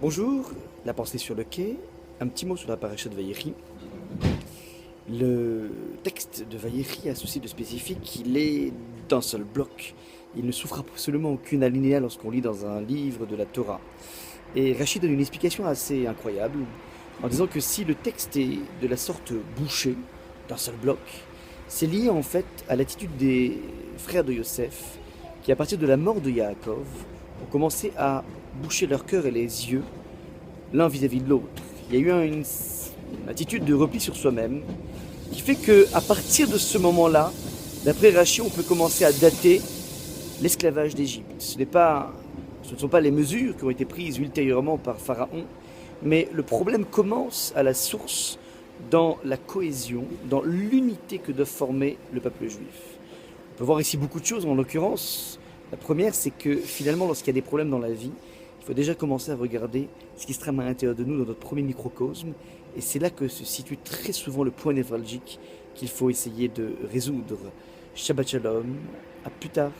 Bonjour, la pensée sur le quai, un petit mot sur la paracha de Vaïri. Le texte de Vaïri a ceci de spécifique qu'il est d'un seul bloc. Il ne souffre absolument aucune alinéa lorsqu'on lit dans un livre de la Torah. Et Rachid donne une explication assez incroyable en disant que si le texte est de la sorte bouché, d'un seul bloc, c'est lié en fait à l'attitude des frères de Yosef qui, à partir de la mort de Yaakov, ont commencé à boucher leur cœur et les yeux l'un vis-à-vis de l'autre. Il y a eu une attitude de repli sur soi-même qui fait que à partir de ce moment-là, d'après Rachi, on peut commencer à dater l'esclavage d'Égypte. Ce ne sont pas les mesures qui ont été prises ultérieurement par Pharaon, mais le problème commence à la source dans la cohésion, dans l'unité que doit former le peuple juif. On peut voir ici beaucoup de choses, en l'occurrence, la première c'est que finalement lorsqu'il y a des problèmes dans la vie, il faut déjà commencer à regarder ce qui se trame à l'intérieur de nous dans notre premier microcosme, et c'est là que se situe très souvent le point névralgique qu'il faut essayer de résoudre. Shabbat Shalom, à plus tard.